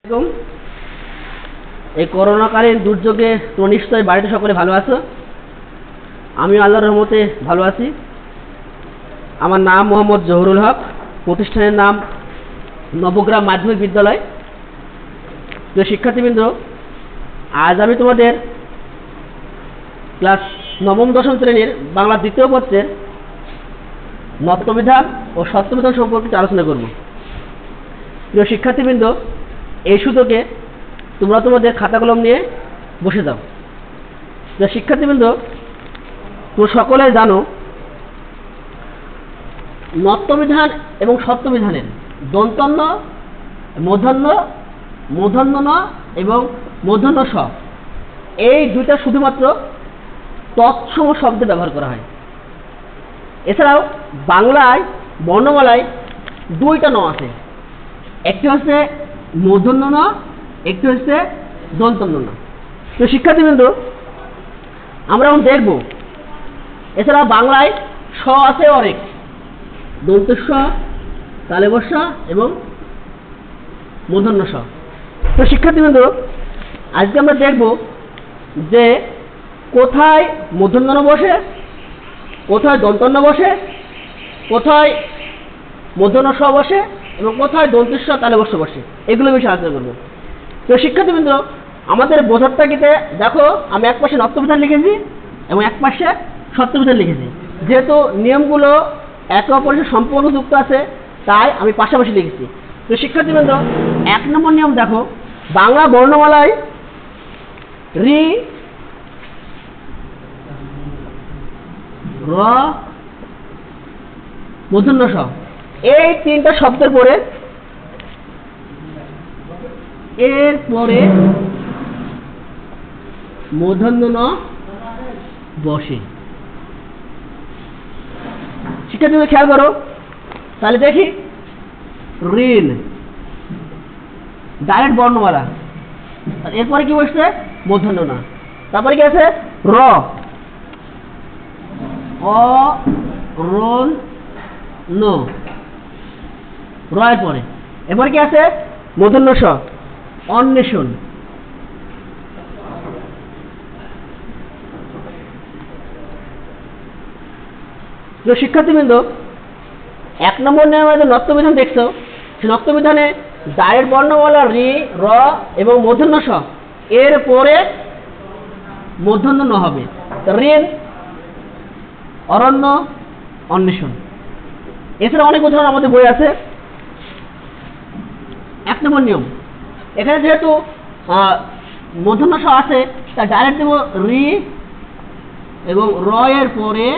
আসসালামু আলাইকুম। এই করোনাকালীন দুর্যোগে তোমরা নিশ্চয়ই বাড়িতে সকলে ভালো আছো। আমি আল্লাহর রহমতে ভালো আছি। আমার নাম মোহাম্মদ জহুরুল হক, প্রতিষ্ঠানের নাম নবগ্রাম মাধ্যমিক বিদ্যালয়। তো শিক্ষার্থীবৃন্দ, আজ আমি তোমাদের ক্লাস নবম দশম শ্রেণীর বাংলা দ্বিতীয় পত্রের নত্যবিধান ও সত্যবিধান সম্পর্কে আলোচনা করব। প্রিয় শিক্ষার্থীবৃন্দ, এই সুযোগে তোমরা তোমাদের খাতা কলম নিয়ে বসে যাও। যে শিক্ষার্থীবৃন্দ, তোমরা সকলে জানো নত্যবিধান এবং সত্যবিধানের দন্তন্য, মূর্ধন্য, মূর্ধন্য ন এবং মূর্ধন্য স এই দুইটা শুধুমাত্র তৎসম শব্দে ব্যবহার করা হয়। এছাড়াও বাংলায় বর্ণমালায় দুইটা ন আছে, একটি হচ্ছে মূর্ধন্য ন, একটি হচ্ছে দন্তন্য ন। তো শিক্ষার্থীবৃন্দ, আমরা এখন দেখব এছাড়া বাংলায় স আছে অনেক, দন্তস্ব, তালব্য এবং মূর্ধন্য স। তো শিক্ষার্থীবৃন্দ, আজকে আমরা দেখব যে কোথায় মূর্ধন্য ন বসে, কোথায় দন্তন্য বসে, কোথায় মূর্ধন্য স বসে এবং কোথায় দন্তস্ব তালব্য বসে, এগুলো বিষয়ে আলোচনা করব। তো শিক্ষার্থীবৃন্দ, আমাদের বোঝার তাগিদে দেখো আমি এক পাশে নত্যবিধান লিখেছি এবং এক পাশে সত্যবিধান লিখেছি। যেহেতু নিয়মগুলো একে অপরের সাথে সম্পূর্ণ যুক্ত আছে, তাই আমি পাশাপাশি লিখেছি। তো শিক্ষার্থীবৃন্দ, এক নম্বর নিয়ম দেখো, বাংলা বর্ণমালায় রি, র, মূর্ধন্য স এই তিনটা শব্দের পরে এর পরে মূর্ধন্য ন বসে। শিক্ষার্থীদের খেয়াল করো, তাহলে দেখি ঋণ ডাইরেক্ট বর্ণমালা, এরপরে কি বসছে মূর্ধন্য ন, তারপরে কি আছে র, অ, রোল, ন, র এর পরে এরপরে কি আছে মূর্ধন্য স, অন্বেষণ। শিক্ষার্থীবৃন্দ, এক নম্বর নিয়মে যে নত্যবিধান দেখছো, সেই নত্যবিধানে ডাইরেক্ট বর্ণমালা রি, র এবং মূর্ধন্য স এর পরে মূর্ধন্য ন হবে। ঋণ, অরণ্য, অন্বেষণ। এছাড়া অনেক উদাহরণ আমাদের বই আছে। এক নম্বর নিয়ম, এখানে যেহেতু মূর্ধন্য স আছে, তা ডাইরেক্ট দেব রি এবং র এর পরে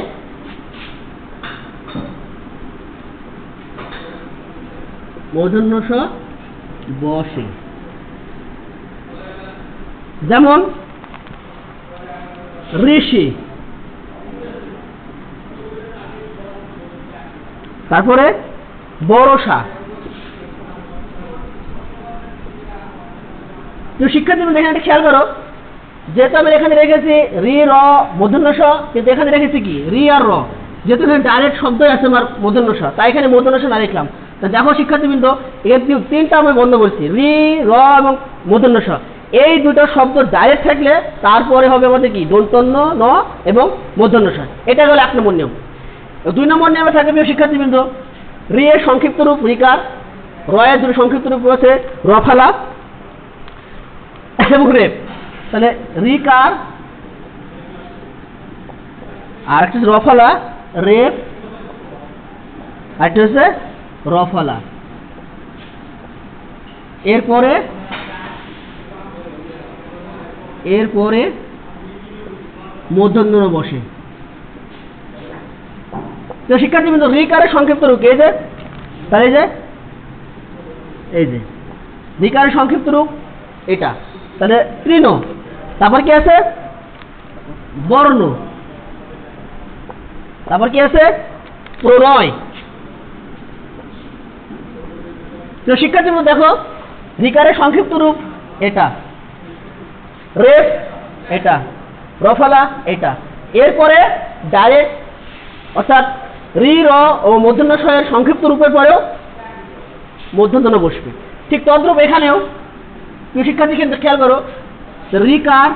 মূর্ধন্য স বসে। যেমন ঋষি, তারপরে বরষা। তো শিক্ষার্থীদের এখানে খেয়াল করো, যেহেতু আমি এখানে রেখেছি রি, র, মূর্ধন্য স, কিন্তু এখানে রেখেছি কি রি আর র, যেহেতু এখানে ডাইরেক্ট শব্দই আছে আমার মূর্ধন্য স, তাই এখানে মূর্ধন্য স না লিখলাম। তা দেখো শিক্ষার্থীবৃন্দ, এর তিনটা আমি বন্ধ করছি, রি, র এবং মূর্ধন্য স। এই দুটো শব্দ ডাইরেক্ট থাকলে তারপরে হবে আমাদের কি দন্তন্য ন এবং মূর্ধন্য স। এটা হলো এক নম্বর নিয়ম। দুই নম্বর নিয়মে থাকে প্রিয় শিক্ষার্থীবৃন্দ, রি এর সংক্ষিপ্ত রূপ রিকার, র এর দুটো সংক্ষিপ্ত রূপ রয়েছে রফালা এবং রেপ। তাহলে রিকার আর একটা হচ্ছে রফালা, রেপ আর একটা হচ্ছে রফালা। এরপরে মূর্ধন্য ন বসে। তো শিক্ষার্থীবৃন্দ, রিকারের সংক্ষিপ্ত রূপ এই যে, তাহলে এই যে রিকারের সংক্ষিপ্ত রূপ এটা, তাহলে তৃণ। তারপর কি আছে বর্ণ, তারপর কি আছে প্রণয়। তো শিক্ষার্থীবৃন্দ দেখো, রিকারের সংক্ষিপ্ত রূপ এটা, রেফ এটা, রফালা এটা। এরপরে ডাইরেক্ট অর্থাৎ রি, র ও মূর্ধন্য স এর সংক্ষিপ্ত রূপের পরেও মূর্ধন্য ন বসবে। ঠিক তদ্রূপ এখানেও শিক্ষার্থী কিন্তু খেয়াল করো, রিকার,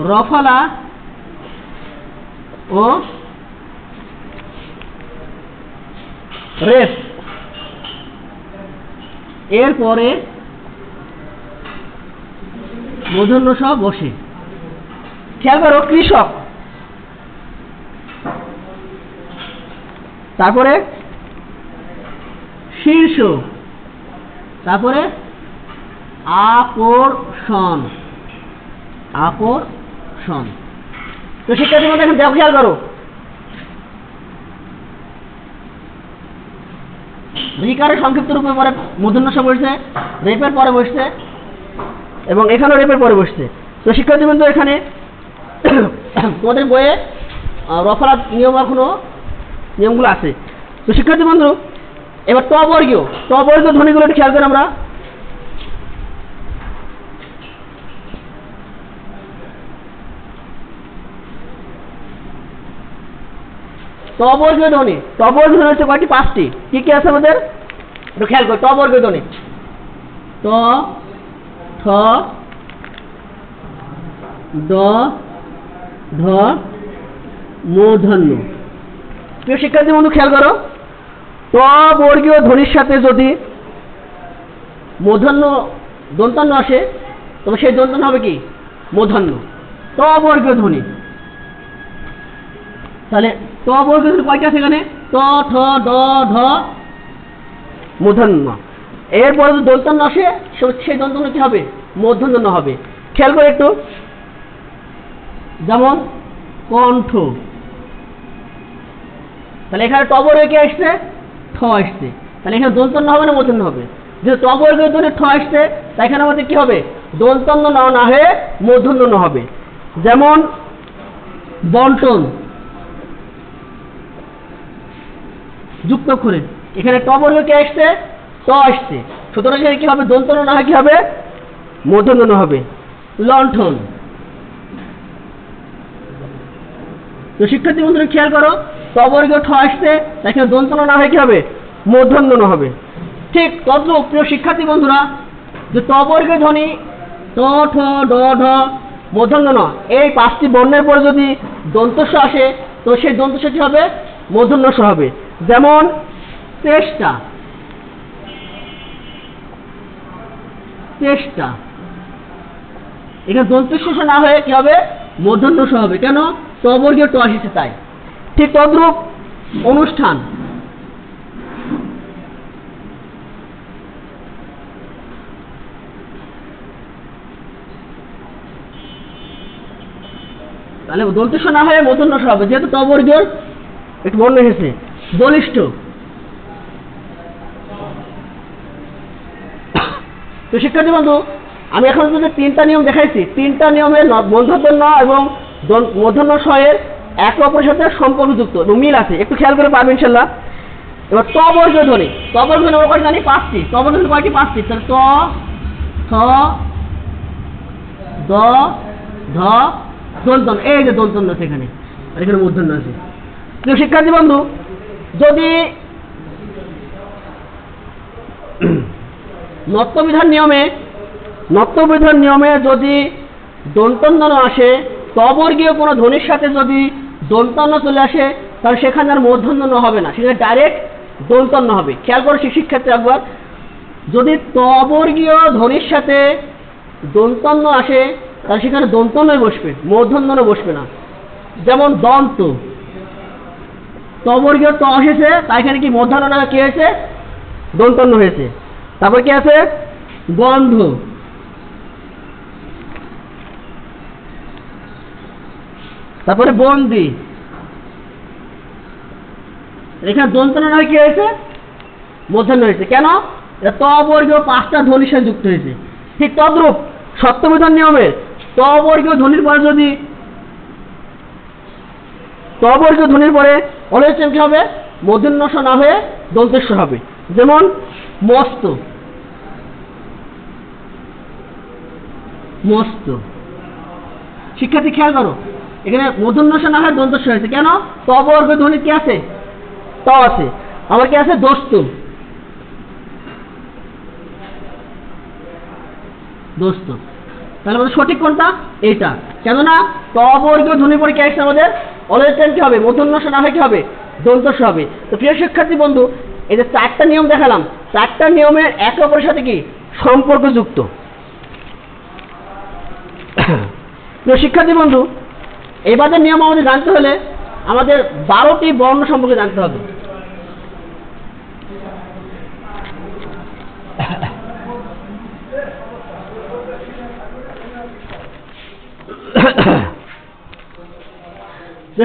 রফলা ও রেফ এরপরে মূর্ধন্য ষ বসে। খেয়াল করো, কৃষক, তারপরে শীর্ষ, তারপরে আকর্ষণ, আকর্ষণ। তো শিক্ষার্থীর মধ্যে এখন দেখো, খেয়াল করো, রিকারের সংক্ষিপ্ত রূপে পরে মূর্ধন্য ষ বসছে, রেপের পরে বসছে এবং এখানেও রেপের পরে বসছে। তো শিক্ষার্থী বন্ধু এখানে তোমাদের বইয়ে রফলা নিয়ম এখনো নিয়মগুলো আছে। তো শিক্ষার্থী বন্ধু এবার ট বর্গীয় ধ্বনিগুলো একটু খেয়াল করি আমরা। ট বর্গীয় ধ্বনি হচ্ছে কয়টি? 5টি। কি কি আছে আমাদের একটু খেয়াল করি। ট বর্গীয় ধ্বনি ট, ঠ, ড, ঢ, মূর্ধন্য। প্রিয় শিক্ষার্থী বন্ধু খেয়াল করো, ট বর্গীয় ধ্বনির সাথে যদি মূর্ধন্য দন্তান্ন আসে তবে সেই দন্তান্ন হবে কি? মূর্ধন্য। ট বর্গীয় ধ্বনি, তাহলে ট বর্গীয় ধ্বনি কয়টা আছে এখানে? ট, ঠ, ড, ঢ, মূর্ধন্য। এরপরে যদি দন্তান্ন আসে সেই দন্তান্ন কি হবে? মূর্ধন্য হবে। খেয়াল করে একটু, যেমন কণ্ঠ, তাহলে এখানে ট বর্গীয় কি আসছে? ঠ আসছে, তাহলে এখানে দন্তান্ন হবে না মূর্ধন্য হবে? যেহেতু ট বর্গীয় ধ্বনি ঠ আসছে তাই এখানে আমাদের কি হবে? দন্তান্ন না হয়ে মূর্ধন্য হবে। যেমন বন্টন, যুক্ত করে এখানে ট বর্গীয় কি আসছে? ট আসছে, সুতরাং এখানে কি হবে? দন্তান্ন না হয় কি হবে? মূর্ধন্য হবে। লণ্ঠন। তো শিক্ষার্থী বন্ধুরা খেয়াল করো, ট বর্গীয় ঠ আসছে এখানে দন্তান্ন না হয় কি হবে? মূর্ধন্য হবে। ঠিক তদ্রূপ প্রিয় শিক্ষার্থী বন্ধুরা, যে ট বর্গীয় ধ্বনি ট, ঠ, ড, ঢ, মূর্ধন্য এই 5টি বর্ণের পরে যদি দন্তস্ব আসে তো সেই দন্তস্ব কি হবে? মূর্ধন্য ষ হবে। যেমন চেষ্টা, চেষ্টা, এখানে দন্তস্ব না হয়ে কি হবে? মূর্ধন্য ষ হবে। কেন? ট বর্গীয় ট আসছে তাই। ঠিক তদ্রূপ অনুষ্ঠান, তাহলে দন্তস্ব না হয়ে মূর্ধন্য ষ হবে, যেহেতু ট বর্গীয় একটু বর্ণ এসেছে। বলিষ্ঠ। তো শিক্ষার্থী বন্ধু আমি এখন যদি 3টা নিয়ম দেখাইছি, 3টা নিয়মের মূর্ধন্য এবং মূর্ধন্য ষ এর একে অপরের সাথে সম্পর্কযুক্ত এবং মিল আছে, একটু খেয়াল করে পাবেন ইনশাআল্লাহ। এবার ট বর্গীয় ধ্বনি, ট বর্গীয় ধ্বনি আমরা কয়টি জানি? 5টি। ট বর্গীয় ধ্বনি কয়টি? 5টি। তাহলে ট, ঠ, ড, ঢ, দন্তন্য। এই যে দন্তন্য আছে এখানে, আর এখানে মূর্ধন্য আছে। প্রিয় শিক্ষার্থী বন্ধু যদি নত্যবিধান নিয়মে যদি দন্তন্য আসে, ট বর্গীয় কোনো ধ্বনির সাথে যদি দন্তন্য চলে আসে তাহলে সেখানে আর মূর্ধন্য হবে না, সেখানে ডাইরেক্ট দন্তন্য হবে। খেয়াল করো শিক্ষার্থী একবার, যদি ট বর্গীয় ধ্বনির সাথে দন্তন্য আসে তাহলে সেখানে দন্তন্যই বসবে, মূর্ধন্য বসবে না। যেমন দন্ত, ট বর্গীয় ট এসেছে তাই এখানে কি মূর্ধন্য না কি হয়েছে? দন্তন্য হয়েছে। তারপর কি আছে? গন্ধ, তারপরে বন্দি, এখানে দন্তন্য না কি হয়েছে? মূর্ধন্য হয়েছে। কেন? এটা ট বর্গীয় 5টা ধ্বনির সাথে যুক্ত হয়েছে। ঠিক তদ্রূপ সত্যবিধান নিয়মের ট বর্গীয় ধ্বনির পরে যদি ট বর্গীয় ধ্বনির পরে অলওয়েজ কি হবে? মূর্ধন্য ষ না হয়ে দন্তস্ব হবে। যেমন মস্ত, মস্ত। শিক্ষার্থী খেয়াল করো, এখানে মূর্ধন্য ষ না হয়ে দন্তস্ব হয়েছে। কেন? ট বর্গীয় ধ্বনি কি আছে? ট আছে। আবার কি আছে? দোস্ত, দোস্ত। তাহলে আমাদের সঠিক কোনটা? এইটা। কেননা তবর্গীয় ধ্বনি পরীক্ষা এসে আমাদের অলওয়েজ টাইম কি হবে? মূর্ধন্য ষ না হয় কি হবে? দন্ত স হবে। তো প্রিয় শিক্ষার্থী বন্ধু, এই যে 4টা নিয়ম দেখালাম, 4টা নিয়মের একে অপরের সাথে কি সম্পর্কযুক্ত। প্রিয় শিক্ষার্থী বন্ধু, এবারে নিয়ম আমাদের জানতে হলে আমাদের 12টি বর্ণ সম্পর্কে জানতে হবে।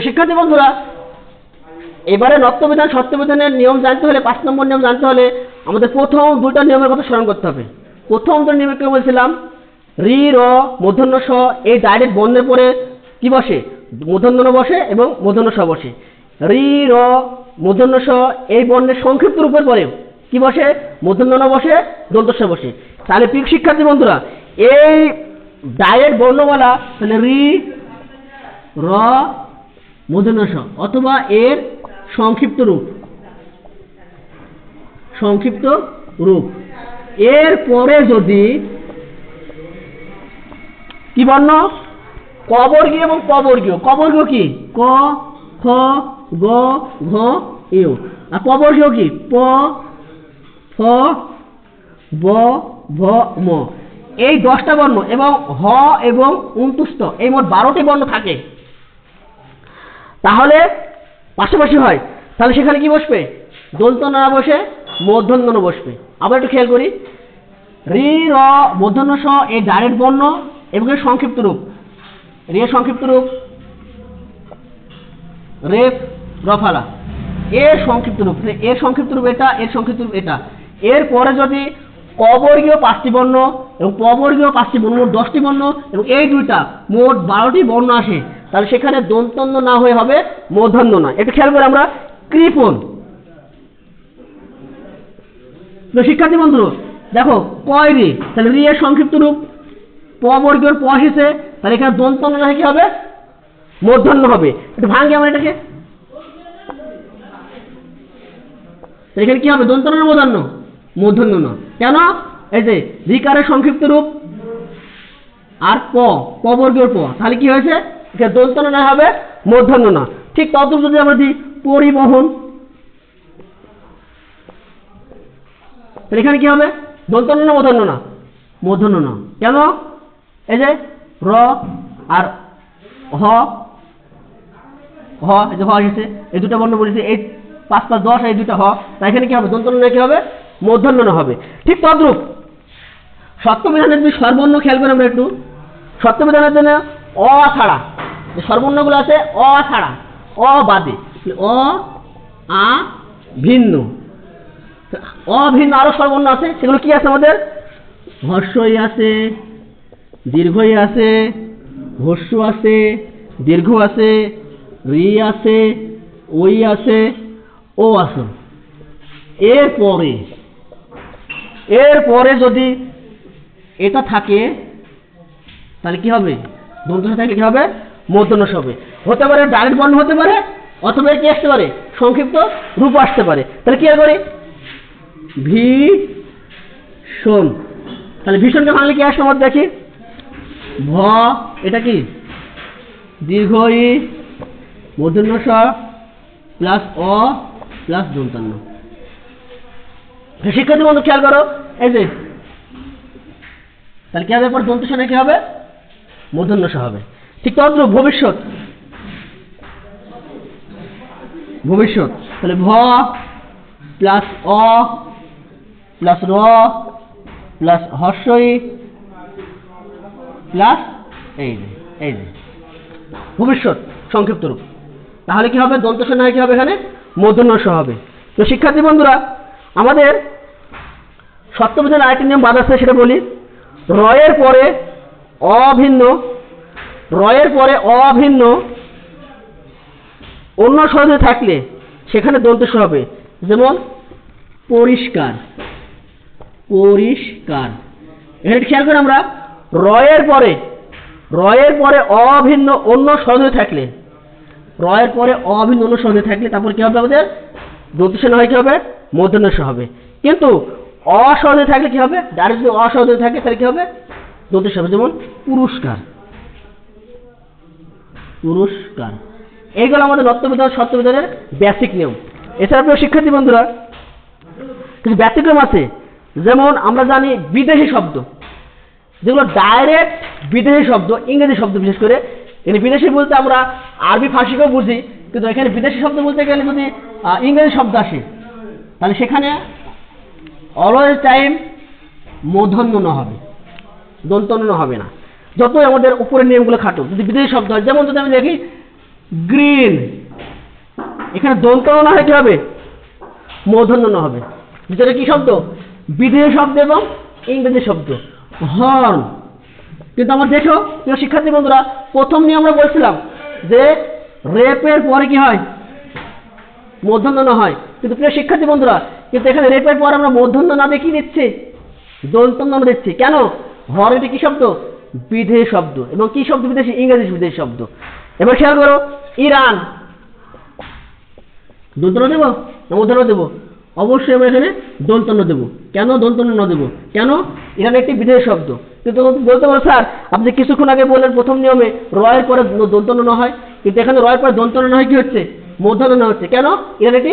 শিক্ষার্থী বন্ধুরা, এবারে নত্যবিধান সত্যবিধানের নিয়ম জানতে হলে 5 নম্বর নিয়ম জানতে হলে আমাদের প্রথম 2টা নিয়মের কথা স্মরণ করতে হবে। প্রথম 2 নিয়মে কি বলছিলাম? রি র মূর্ধন্য স এই ডাইরেক্ট বর্ণের পরে কি বসে? মূর্ধন্য ন বসে এবং মূর্ধন্য স বসে। রি র মূর্ধন্য স এই বর্ণের সংক্ষিপ্ত রূপের পরে কি বসে? মূর্ধন্য ন বসে, দন্ত স বসে। তাহলে প্রিয় শিক্ষার্থী বন্ধুরা, এই ডাইরেক্ট বর্ণমালা তাহলে রি র মূর্ধন্য স অথবা এর সংক্ষিপ্ত রূপ এর পরে যদি কি বর্ণ? ক বর্গীয় এবং প বর্গীয়। ক বর্গীয় কি? ক খ গ ঘ ইউ। আর প বর্গীয় কি? প ফ ব ভ ম। এই 10টা বর্ণ এবং হ এবং উন্তুষ্ট এই মোট 12টি বর্ণ থাকে, তাহলে পাশাপাশি হয়, তাহলে সেখানে কি বসবে? দন্ত ন বসে, মূর্ধন্য ন বসবে। আবার একটু খেয়াল করি, রি র মূর্ধন্য স এই ডাইরেক্ট বর্ণ এবং এর সংক্ষিপ্ত রূপ। রি এর সংক্ষিপ্ত রূপ রেফ রফালা, এর সংক্ষিপ্ত রূপ এটা, এর সংক্ষিপ্ত রূপ এটা। এর পরে যদি ক বর্গীয় 5টি বর্ণ এবং প বর্গীয় 5টি বর্ণ, মোট 10টি বর্ণ এবং এই দুইটা মোট 12টি বর্ণ আসে, তাহলে সেখানে দন্তন্য না হয়ে হবে মূর্ধন্য না। একটু খেয়াল করে আমরা কৃপণ। শিক্ষার্থী বন্ধু দেখো, কয় রি, তাহলে রি এর সংক্ষিপ্ত রূপ প বর্গীয় প হিসেবে, তাহলে এখানে দন্তন্য না কি হবে? মূর্ধন্য হবে। একটু ভাঙি আমরা এটাকে, এখানে কি হবে? দন্তন্য না মূর্ধন্য? মূর্ধন্য না। কেন? এই যে রিকারের সংক্ষিপ্ত রূপ আর প বর্গীয় প, তাহলে কি হয়েছে? এখানে দন্তন্য না হবে মূর্ধন্য না। ঠিক তদ্রূপ যদি আমরা দিই পরিবহন, তাহলে এখানে কি হবে? দন্তন্য না মূর্ধন্য না? মূর্ধন্য না। কেন? এই যে র আর হ এই যে হ এসেছে, এই দুটো বর্ণ বলেছে, এই 5 + 10 এই দুটো হ, তাই এখানে কি হবে? দন্তন্য না কি হবে? মূর্ধন্য না হবে। ঠিক তদ্রূপ সত্যবিধানের যদি স্বরবর্ণ খেয়াল করে আমরা একটু, সত্যবিধানের জন্য অ ছাড়া যে স্বরবর্ণগুলো আছে, অ ছাড়া, অ বাদে, অ আ ভিন্ন, অভিন্ন আরো স্বরবর্ণ আছে। সেগুলো কি আছে আমাদের? হর্ষই আছে, দীর্ঘই আছে, হর্ষ আছে, দীর্ঘ আছে, রি আছে, ওই আছে, ও আছে। এরপরে যদি এটা থাকে তাহলে কি হবে? দন্ত থাকলে কি হবে? মূর্ধন্য স হবে। হতে পারে ডাইরেক্ট বর্ণ হতে পারে, অথবা কি আসতে পারে? সংক্ষিপ্ত রূপ আসতে পারে। তাহলে কি করে? ভীষণ। তাহলে ভীষণকে ভাঙলে কি আসবে আমাদের দেখি? ভ, এটা কি? দীর্ঘ ই মূর্ধন্য স প্লাস অ প্লাস দন্তন্য। শিক্ষার্থী বন্ধু খেয়াল করো, এই যে তাহলে কি হবে? পর দন্ত স কি হবে? মূর্ধন্য স হবে। ঠিক তদ্রূপ ভবিষ্যৎ, তাহলে ভ প্লাস অ প্লাস র প্লাস হর্ষই প্লাস এই যে ভবিষ্যৎ সংক্ষিপ্ত রূপ। তাহলে কি হবে? দন্ত স কি হবে? এখানে মূর্ধন্য স হবে। তো শিক্ষার্থী বন্ধুরা, আমাদের সত্যবিধানের আরেকটি নিয়ম বাদ আছে, সেটা বলি। রয়ের পরে অভিন্ন অন্য স্বরে থাকলে সেখানে দন্ত স হবে। যেমন পরিষ্কার। এখানে খেয়াল করে আমরা, রয়ের পরে অভিন্ন অন্য স্বরে থাকলে, তারপর কি হবে? আমাদের দন্ত স না হয় কি হবে? মূর্ধন্য স হবে। কিন্তু অসহজে থাকলে কি হবে? ডাইরেক্ট যদি অসহজে থাকে তাহলে কি হবে? দন্তের স হবে, যেমন পুরস্কার, পুরস্কার। এইগুলো আমাদের নত্যবিধান সত্যবিধানের বেসিক নিয়ম। এছাড়া প্রিয় শিক্ষার্থী বন্ধুরা কিছু ব্যতিক্রম আছে, যেমন আমরা জানি বিদেশি শব্দ, যেগুলো ডাইরেক্ট বিদেশি শব্দ, ইংরেজি শব্দ বিশেষ করে। এখানে বিদেশি বলতে আমরা আরবি ফার্সিকেও বুঝি, কিন্তু এখানে বিদেশি শব্দ বলতে গেলে যদি ইংরেজি শব্দ আসে তাহলে সেখানে অলওয়েজ টাইম মূর্ধন্য ন হবে, দন্তন্য ন হবে না, যতই আমাদের উপরের নিয়মগুলো খাটুক। যদি বিদেশি শব্দ হয়, যেমন যদি আমি দেখি গ্রিন, এখানে দন্তন্য না হয় কি হবে, মূর্ধন্য ন হবে। ভিতরে কি শব্দ, বিদেশি শব্দ এবং ইংরেজি শব্দ। হর্ন, কিন্তু আমার দেখো প্রিয় শিক্ষার্থী বন্ধুরা, প্রথম নিয়ম আমরা বলছিলাম যে রেপের পরে কি হয়, মূর্ধন্য ন হয়। কিন্তু প্রিয় শিক্ষার্থী বন্ধুরা, কিন্তু এখানে রেপের পর আমরা মূর্ধন্য না দিয়ে কি দিচ্ছি, দন্তন্য দিচ্ছি। কেন? হর্ন এটি কি শব্দ, বিদেশি শব্দ, এবং কি শব্দ বিদেশি, ইংরেজি বিদেশি শব্দ। এবার খেয়াল করো, ইরান, দন্তন্য দেব না মূর্ধন্য দেব? অবশ্যই আমরা এখানে দন্তন্য দেব। কেন দন্তন্য ন দেব? কেন? ইরান একটি বিদেশি শব্দ। কিন্তু বলতে পারো স্যার আপনি কিছুক্ষণ আগে বললেন প্রথম নিয়মে রয়ের পরে দন্তন্য ন হয়, কিন্তু এখানে রয়ের পরে দন্তন্য ন হয় কি হচ্ছে, মূর্ধন্য ন হচ্ছে। কেন? ইরান একটি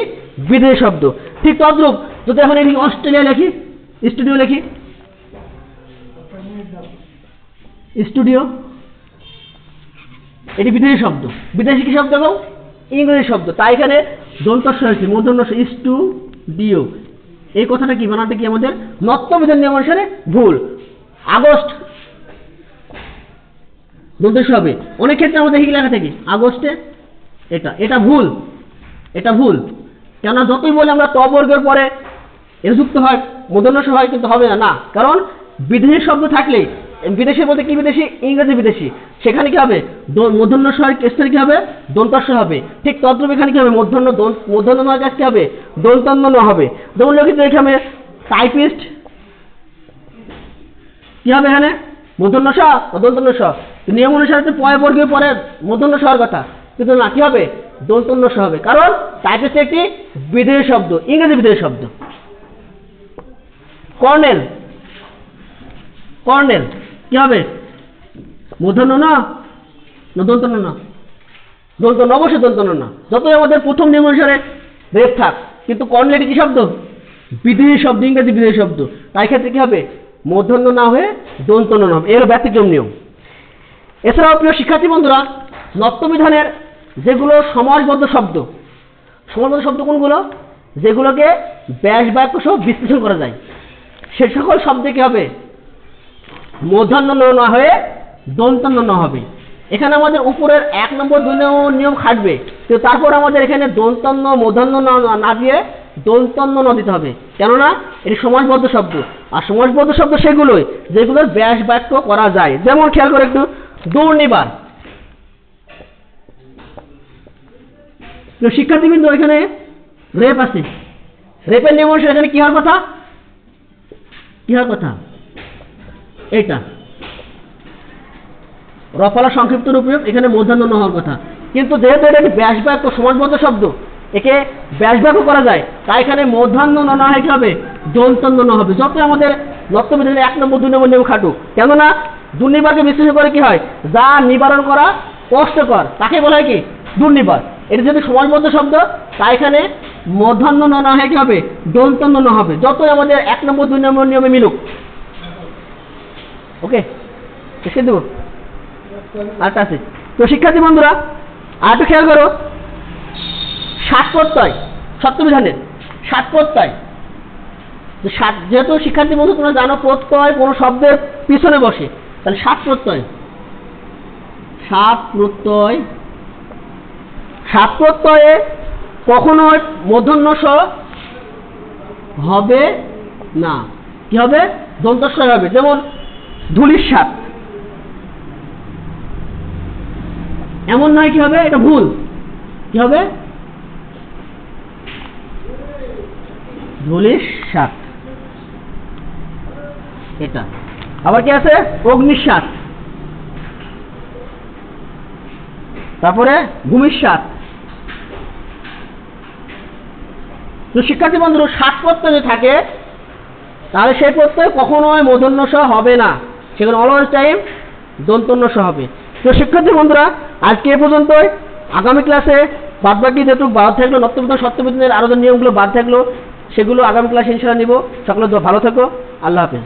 বিদেশি শব্দ। ঠিক তদ্রূপ যদি এখন এটি অস্ট্রেলিয়া লিখি, স্টুডিও লিখি, স্টুডিও, এটি বিদেশি শব্দ, বিদেশি কি শব্দ এবং ইংরেজি শব্দ, তাই এখানে দন্তস্ব হয়েছে, মূর্ধন্য স্টুডিও। এই কথাটা কি, বানানটা কি আমাদের নত্যবিধান নিয়ম অনুসারে ভুল। আগস্ট দন্তস্ব হবে, অনেক ক্ষেত্রে আমাদের কি লেখা থাকে আগস্টে, এটা ভুল, এটা ভুল। কেননা যতই বলে আমরা ত বর্গের পরে এর যুক্ত হয়, মূর্ধন্য স হয়, কিন্তু হবে না, কারণ বিদেশি শব্দ থাকলে, বিদেশি বলতে কি বিদেশি, ইংরেজি বিদেশি, সেখানে কি হবে, মূর্ধন্য স এর কেসে কি হবে, দন্তস্ব হবে। ঠিক তদ্রূপ এখানে কি হবে, মূর্ধন্য ন কাজ কি হবে, দন্তন্য ন হবে। যেমন লিখিত এখানে টাইপিস্ট, কি হবে এখানে, মূর্ধন্য স দন্তন্য স। নিয়ম অনুসারে পয় বর্গের পরে মূর্ধন্য স হওয়ার কথা, কিন্তু না, কি হবে, দন্তন্য স হবে, কারণ টাইপিস্ট একটি বিদেশি শব্দ, ইংরেজি বিদেশি শব্দ। কর্নেল, কর্নেল কি হবে, মূর্ধন্য ন দন্তন্য ন, দন্তন্য, অবশ্যই দন্তন্য ন। যতই আমাদের প্রথম নিয়ম অনুসারে রেপ থাক, কিন্তু কর্নেল এটি কি শব্দ, বিদেশি শব্দ, ইংরেজি বিদেশি শব্দ, তাই ক্ষেত্রে কি হবে, মূর্ধন্য না হয়ে দন্তন্য ন হবে। এর ব্যতিক্রম নিয়ম। এছাড়াও প্রিয় শিক্ষার্থী বন্ধুরা, নত্যবিধানের যেগুলো সমাসবদ্ধ শব্দ, সমাসবদ্ধ শব্দ কোনগুলো, যেগুলোকে ব্যাস বাক্য সহ বিশ্লেষণ করা যায়, সে সকল শব্দে কি হবে, মূর্ধন্য ন না হয়ে দন্তন্য ন হবে। এখানে আমাদের উপরের 1 নম্বর 2 নম্বর নিয়ম খাটবে, কিন্তু তারপর আমাদের এখানে দন্তন্য মূর্ধন্য না দিয়ে দন্তন্য ন দিতে হবে, কেননা এটি সমাসবদ্ধ শব্দ। আর সমাসবদ্ধ শব্দ সেগুলোই যেগুলোর ব্যাস বাক্য করা যায়। যেমন খেয়াল করে একটু, দুর্নিবার, শিক্ষার্থীবৃন্দ এখানে রেপ আছে, রেপের নিয়ম অনুসারে এখানে কি হওয়ার কথা, কি হওয়ার কথা, এইটা রফলা সংক্ষিপ্ত রূপে এখানে মূর্ধন্য ন হওয়ার কথা। কিন্তু যেহেতু এটা ব্যাস বাক্য সমাসবদ্ধ শব্দ, একে ব্যাস বাক্য করা যায়, তাই এখানে মূর্ধন্য ন না হয় কি হবে, দন্তন্য ন হবে। যত আমাদের নত্যবিধানে 1 নম্বর 2 নম্বর নিয়ম খাটুক, কেননা দুর্নিবারকে বিশ্লেষণ করে কি হয়, যা নিবারণ করা কষ্টকর তাকে বলা হয় কি, দুর্নিবার। এটা যদি সমাসবদ্ধ শব্দ, তাই এখানে মূর্ধন্য ন না হয় কি হবে, দন্তন্য ন হবে, যতই আমাদের 1 নম্বর 2 নম্বর নিয়মে মিলুক। ওকে, এসে দেবো আরেকটা আছে। তো শিক্ষার্থী বন্ধুরা আর একটু খেয়াল করো, ষাট প্রত্যয় সত্যবিধানের, ষাট প্রত্যয়, যেহেতু শিক্ষার্থী বন্ধু তোমরা জানো প্রত্যয় কোনো শব্দের পিছনে বসে, তাহলে ষাট প্রত্যয়, ষাট প্রত্যয়, ষাট প্রত্যয়ে কখনো মূর্ধন্য স হবে না, কি হবে, দন্তস্ব হবে। যেমন ধূলিসাৎ, এমন নয়, কি হবে, এটা ভুল, কি হবে, ধূলিসাৎ, এটা। আবার কি আছে, অগ্নিসাৎ, তারপরে ভূমিসাৎ। তো শিক্ষার্থী বন্ধুরা, ষাট প্রত্যয় যদি থাকে তাহলে সেই প্রত্যয় কখনোই মূর্ধন্য স হবে না। সেখানে অলওয়েজ টাইম দন্তন্য স হবে। তো শিক্ষার্থী বন্ধুরা, আজকে এ পর্যন্তই। আগামী ক্লাসে বাদবাকি যেটুকু বাদ থাকলো, নত্যবিধান সত্যবিধানের আরও যে নিয়মগুলো বাদ থাকলো সেগুলো আগামী ক্লাসে ইনশাআল্লাহ নিব। সকলে ভালো থেকো, আল্লাহ হাফেজ।